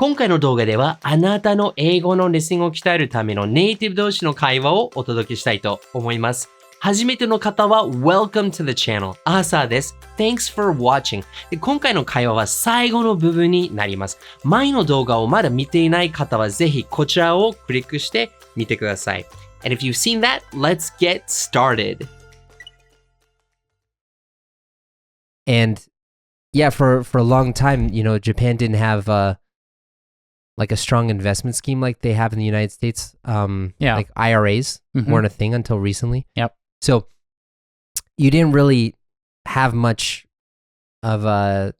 今回の動画ではあなたの英語のリスニングを鍛えるためのネイティブ同士の会話をお届けしたいと思います。初めての方は Welcome to the channel。アーサーです。Thanks for watching。今回の会話は最後の部分になります。前の動画をまだ見ていない方はぜひこちらをクリックしてみてください。And if you've seen that, let's get started. And yeah, for a long time, Japan didn't have like a strong investment scheme like they have in the United States. Like IRAs weren't a thing until recently. Yep. So you didn't really have much of a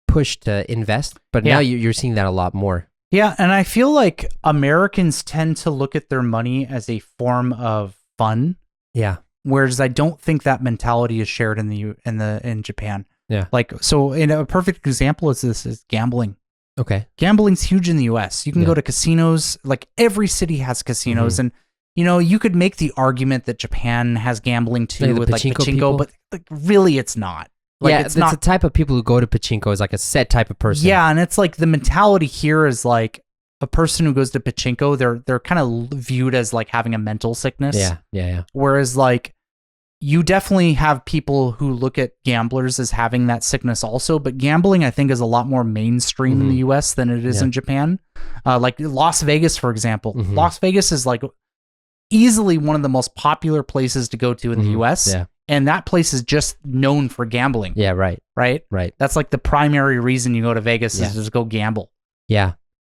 push to invest, but now you're seeing that a lot more. Yeah, and I feel like Americans tend to look at their money as a form of fun. Yeah. Whereas I don't think that mentality is shared in Japan. Yeah. Like, so in a perfect example is this is gambling. Okay. Gambling's huge in the US. You can go to casinos, like every city has casinos, and you could make the argument that Japan has gambling too, with like pachinko, but like, really it's not. Like, it's not the type of people who go to pachinko is like a set type of person. Yeah, and it's like the mentality here is like a person who goes to pachinko, they're kind of viewed as like having a mental sickness. Yeah. Whereas like you definitely have people who look at gamblers as having that sickness also, but gambling I think is a lot more mainstream in the US than it is in Japan. Like Las Vegas, for example. Las Vegas is like easily one of the most popular places to go to in the US. Yeah. And that place is just known for gambling. Yeah, right. Right? That's like the primary reason you go to Vegas is just go gamble. Yeah.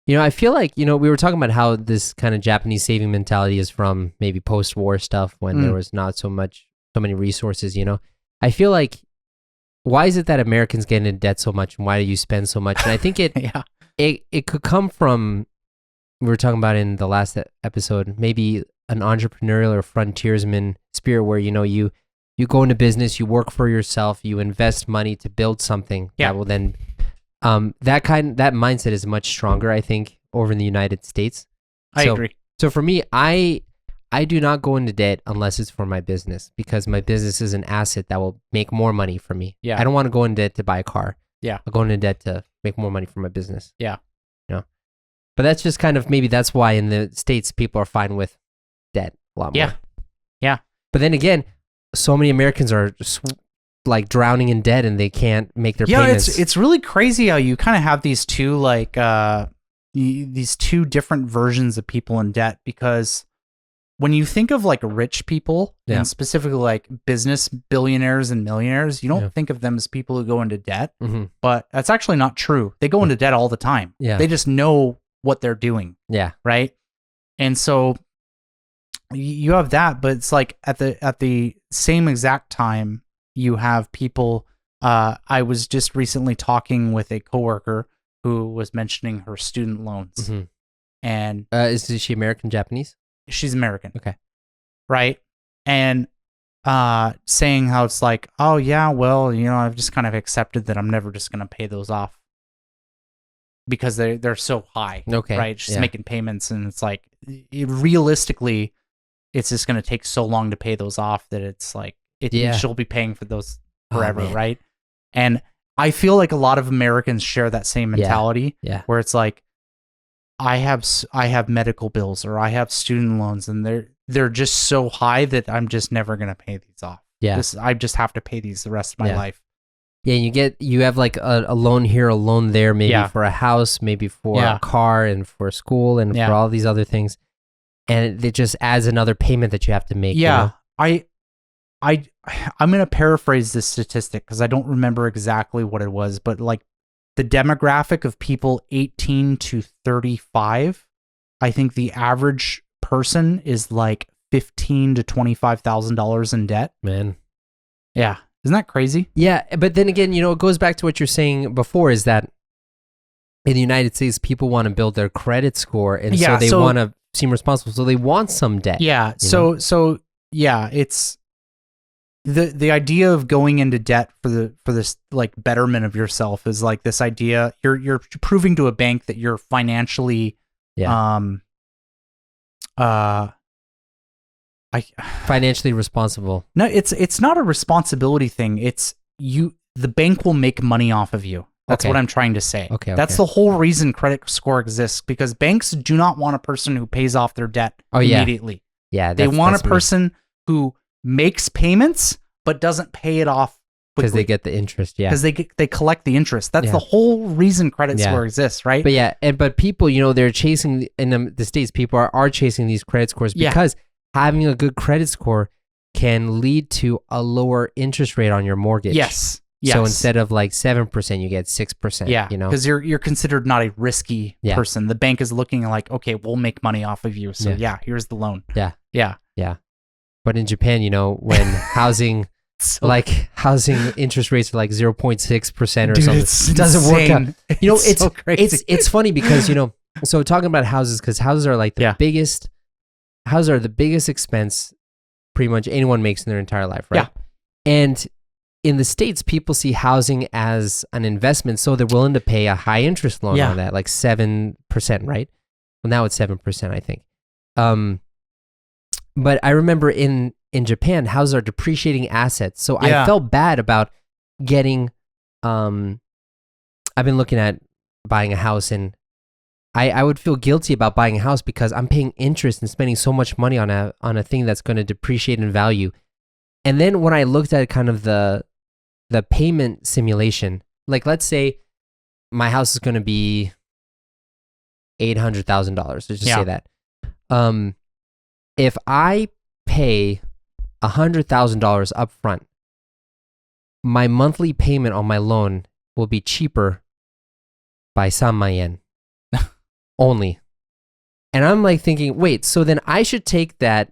I feel like, we were talking about how this kind of Japanese saving mentality is from maybe post-war stuff when there was not so many resources, I feel like, why is it that Americans get into debt so much and why do you spend so much? And I think it could come from, we were talking about in the last episode, maybe an entrepreneurial or frontiersman spirit where, you go into business, you work for yourself, you invest money to build something that will then, that mindset is much stronger, I think, over in the United States. I agree. So for me, I do not go into debt unless it's for my business because my business is an asset that will make more money for me. Yeah. I don't want to go into debt to buy a car. Yeah. I'll go into debt to make more money for my business. Yeah. But that's just kind of, maybe that's why in the States people are fine with debt a lot more. Yeah. But then again, so many Americans are just like drowning in debt and they can't make their payments. It's really crazy how you kind of have these two these two different versions of people in debt, because when you think of like rich people and specifically like business billionaires and millionaires, you don't think of them as people who go into debt, but that's actually not true. They go into debt all the time. Yeah. They just know what they're doing. Yeah. Right. And so you have that, but it's like at the same exact time you have people. I was just recently talking with a coworker who was mentioning her student loans, and is she American, Japanese? She's American. Okay. Right. And saying how it's like, oh yeah, well, I've just kind of accepted that I'm never just going to pay those off because they're so high. Okay. Right. She's making payments, and it's like realistically, it's just going to take so long to pay those off that it's like she'll be paying for those forever. Right. And I feel like a lot of Americans share that same mentality. Yeah. Where it's like, I have medical bills or I have student loans, and they're just so high that I'm just never gonna pay these off. Yeah, I just have to pay these the rest of my life. Yeah, you have like a loan here, a loan there, maybe for a house, maybe for a car, and for school, and for all these other things, and it just adds another payment that you have to make. Yeah, I'm gonna paraphrase this statistic because I don't remember exactly what it was, but like, the demographic of people 18 to 35, I think the average person is like $15,000 to $25,000 in debt. Man. Yeah. Isn't that crazy? Yeah. But then again, it goes back to what you're saying before, is that in the United States, people want to build their credit score. And so they want to seem responsible. So they want some debt. Yeah. So yeah, it's the idea of going into debt for this like betterment of yourself is like this idea you're proving to a bank that you're financially financially responsible. No, it's not a responsibility thing. It's the bank will make money off of you. That's Okay. what I'm trying to say. Okay, That's the whole reason credit score exists, because banks do not want a person who pays off their debt immediately. Yeah. They want a person who makes payments but doesn't pay it off because quickly. they get the interest. Yeah. Because they collect the interest. That's Yeah. the whole reason credit score exists, right? But people, they're chasing in the States. People are chasing these credit scores because having a good credit score can lead to a lower interest rate on your mortgage. Yes. So instead of like 7%, you get 6%. Yeah, because you're considered not a risky person. The bank is looking like, okay, we'll make money off of you. So here's the loan. Yeah. But in Japan, when housing housing interest rates are like 0.6% or something, it doesn't work out. It's so crazy. It's funny because so talking about houses, because houses are like the biggest expense pretty much anyone makes in their entire life, right? Yeah. And in the States, people see housing as an investment, so they're willing to pay a high interest loan on that, like 7%, right? Well, now it's 7%, I think. But I remember in Japan, houses are depreciating assets, so I felt bad about getting. I've been looking at buying a house, and I would feel guilty about buying a house because I'm paying interest and spending so much money on a thing that's going to depreciate in value. And then when I looked at kind of the payment simulation, like let's say my house is going to be $800,000. Let's just say that. If I pay $100,000 up front, my monthly payment on my loan will be cheaper by 3万yen only. And I'm like thinking, wait, so then I should take that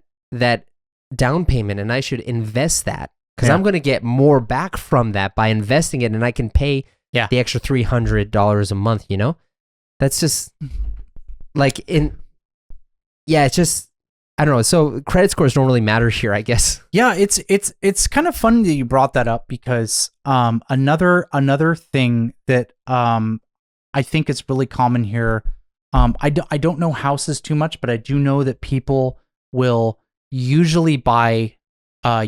down payment and I should invest that because I'm going to get more back from that by investing it, and I can pay the extra $300 a month, That's just like it's just, I don't know. So credit scores don't really matter here, I guess. Yeah, it's kind of fun that you brought that up because another thing that I think is really common here. I don't know houses too much, but I do know that people will usually buy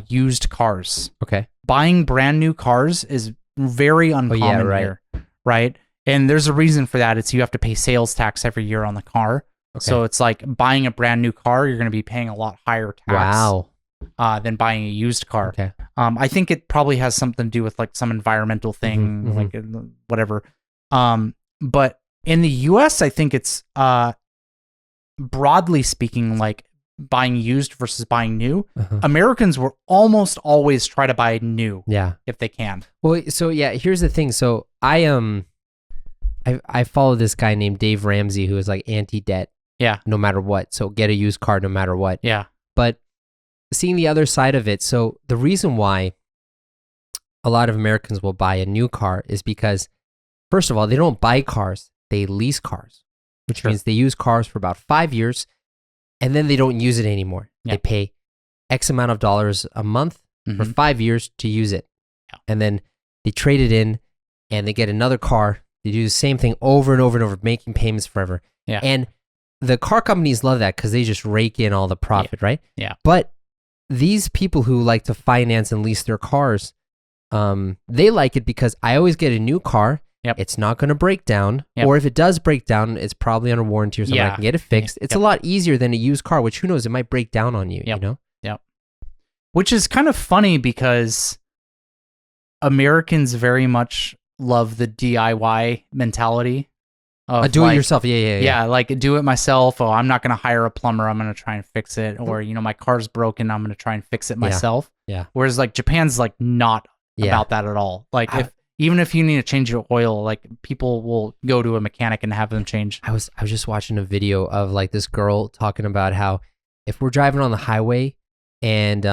used cars. Okay. Buying brand new cars is very uncommon here, right? And there's a reason for that. It's you have to pay sales tax every year on the car. Okay. So it's like buying a brand new car, you're going to be paying a lot higher tax than buying a used car. Okay. I think it probably has something to do with like some environmental thing, like whatever. But in the US, I think it's broadly speaking, like buying used versus buying new. Americans will almost always try to buy new if they can. Well, so here's the thing. So I follow this guy named Dave Ramsey who is like anti-debt. Yeah. No matter what. So get a used car no matter what. Yeah. But seeing the other side of it, so the reason why a lot of Americans will buy a new car is because, first of all, they don't buy cars, they lease cars, which means they use cars for about 5 years and then they don't use it anymore. They pay X amount of dollars a month for 5 years to use it. And then they trade it in and they get another car. They do the same thing over and over and over, making payments forever. Yeah. And the car companies love that because they just rake in all the profit, right? Yeah. But these people who like to finance and lease their cars, they like it because I always get a new car. Yep. It's not going to break down. Or if it does break down, it's probably under warranty or something. I can get it fixed. It's a lot easier than a used car, which who knows, it might break down on you, you know? Yep. Which is kind of funny because Americans very much love the DIY mentality. Do it yourself. Yeah. Like do it myself. Oh, I'm not going to hire a plumber. I'm going to try and fix it. Or, my car's broken. I'm going to try and fix it myself. Yeah. Whereas like Japan's like not about that at all. Like even if you need to change your oil, like people will go to a mechanic and have them change. I was just watching a video of like this girl talking about how if we're driving on the highway and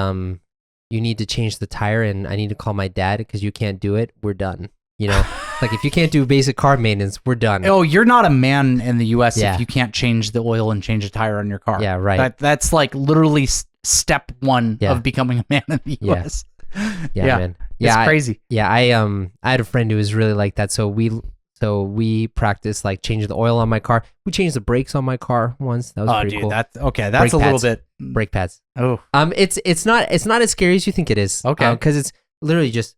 you need to change the tire and I need to call my dad because you can't do it, we're done. Like if you can't do basic car maintenance, we're done. Oh, you're not a man in the US if you can't change the oil and change a tire on your car. Yeah, right. That's like literally step one of becoming a man in the US. Yeah, man. It's crazy. I had a friend who was really like that. So we practiced like changing the oil on my car. We changed the brakes on my car once. That was pretty cool. That's brake a little bit brake pads. Oh. It's not as scary as you think it is. Okay. Because it's literally just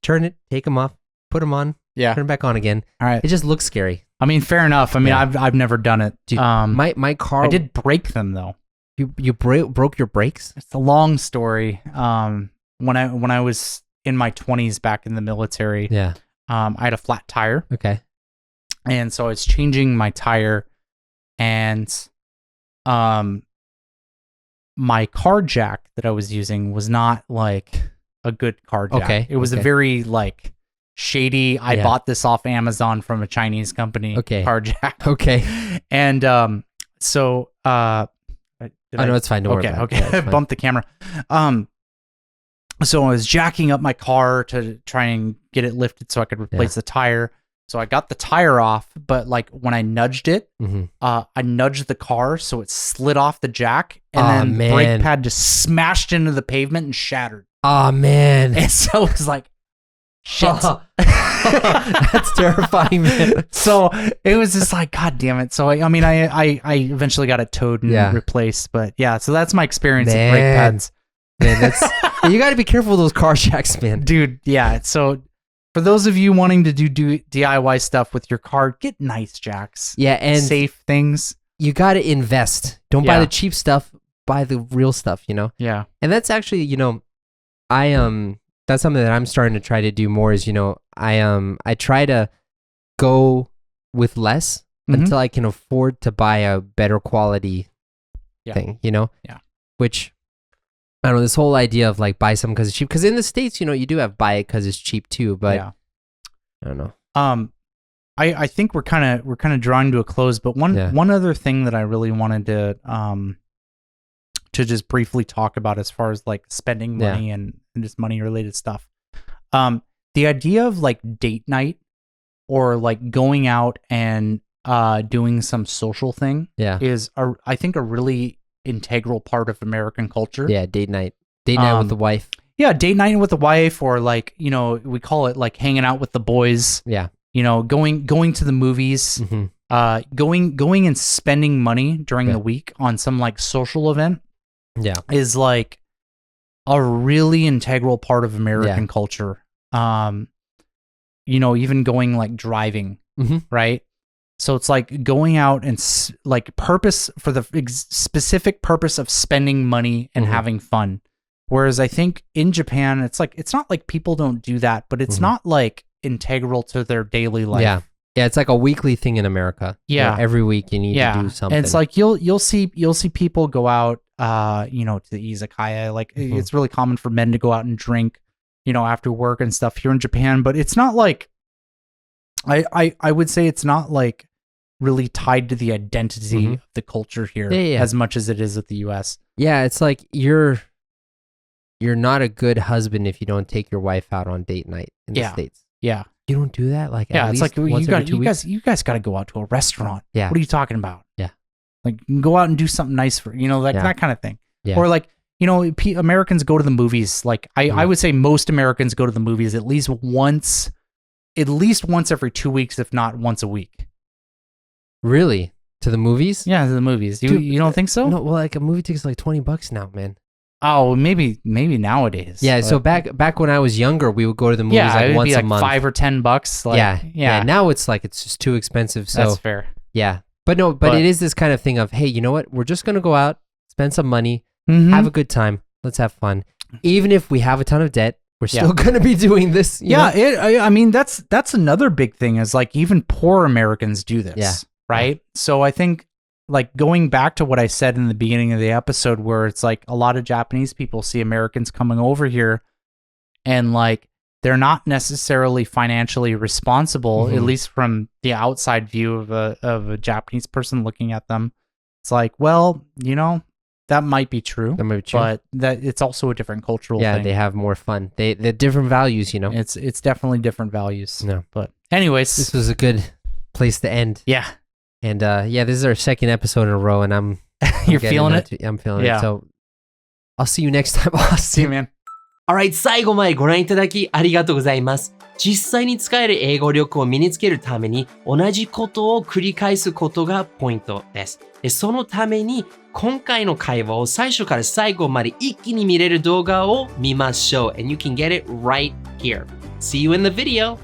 turn it, take them off, put them on. Yeah. turn it back on again. All right. It just looks scary. I mean, fair enough. I mean, Yeah. I've never done it. Dude, my car. I did break them though. You broke your brakes? It's a long story. When I was in my 20s back in the military, Yeah. I had a flat tire, Okay. and so I was changing my tire, and my car jack that I was using was not like a good car jack. Okay, It was a okay. very like shady. I Yeah. bought this off Amazon from a Chinese company. Okay. Car jack. Okay. And so I know it's fine. Don't worry okay, about it. okay. Yeah, it's fine. Bumped the camera. So I was jacking up my car to try and get it lifted so I could replace the tire. So I got the tire off, but like when I nudged it, Mhm. I nudged the car so it slid off the jack, and Aw, then the man. brake pad just smashed into the pavement and shattered. Oh man. And so it was like, shit. That's terrifying, man. So it was just like, God damn it. So I mean, I eventually got it towed and Yeah. replaced, but yeah. So that's my experience with brake Man. pads. Man, that's you got to be careful with those car jacks, man. Dude, yeah. So for those of you wanting to do DIY stuff with your car, get nice jacks. Yeah, and Safe things. you got to invest. Don't buy Yeah. the cheap stuff. Buy the real stuff. You know. Yeah. And that's actually, that's something that I'm starting to try to do more. Is I try to go with less Mhm. until I can afford to buy a better quality Yeah. thing. You know. Yeah. Which I don't know, this whole idea of like buy something because it's cheap. Because in the States, you do have buy it because it's cheap too. But yeah. I don't know. I think we're kind of drawing to a close, but one other thing that I really wanted to just briefly talk about as far as like spending money and just money related stuff. The idea of like date night or like going out and doing some social thing is I think a really integral part of American culture. Yeah, date night with the wife. Yeah, date night with the wife, or like, we call it like hanging out with the boys. Yeah. Going to the movies, going and spending money during the week on some like social event. Yeah. Is like a really integral part of American culture. Even going like driving, right? So it's like going out and like purpose for the specific purpose of spending money and having fun. Whereas I think in Japan, it's like, it's not like people don't do that, but it's not like integral to their daily life. Yeah. Yeah, it's like a weekly thing in America. Yeah. Every week you need to do something. And it's like you'll see people go out to the izakaya. Like it's really common for men to go out and drink, after work and stuff here in Japan, but it's not like I would say it's not like really tied to the identity of the culture here as much as it is at the US. Yeah, it's like you're not a good husband if you don't take your wife out on date night in the States. Yeah. You don't do that? Like at it's least like once every 2 weeks? you guys got to go out to a restaurant. Yeah. What are you talking about? Yeah. Like go out and do something nice for, that kind of thing. Yeah. Or like, Americans go to the movies. Like I would say most Americans go to the movies at least once every 2 weeks, if not once a week. Really? To the movies? Yeah, to the movies. You don't think so? No, well, like a movie ticket's like $20 now, man. Oh, maybe nowadays. Yeah, so back when I was younger, we would go to the movies like it would once be like a month. $5 or $10. Like, yeah. Now it's like it's just too expensive. So that's fair. Yeah, but it is this kind of thing of, hey, you know what? We're just gonna go out, spend some money, have a good time. Let's have fun. Even if we have a ton of debt, we're still gonna be doing this. You know? I mean that's another big thing is like even poor Americans do this. Yeah. Right. Yeah. So I think like going back to what I said in the beginning of the episode, where it's like a lot of Japanese people see Americans coming over here and like they're not necessarily financially responsible, at least from the outside view of a Japanese person looking at them. It's like, well, that might be true. That might be true. But that it's also a different cultural thing. Yeah, they have more fun. They're different values, It's definitely different values. No. But anyways. This was a good place to end. Yeah. And this is our second episode in a row, and I'm You're feeling it? I'm feeling it. So I'll see you next time, Austin. See you, man. Alright, 最後までご覧いただきありがとうございます。実際に使える英語力を身につけるために同じことを繰り返すことがポイントです。そのために今回の会話を最初から最後まで一気に見れる動画を見ましょう。And you can get it right here. See you in the video!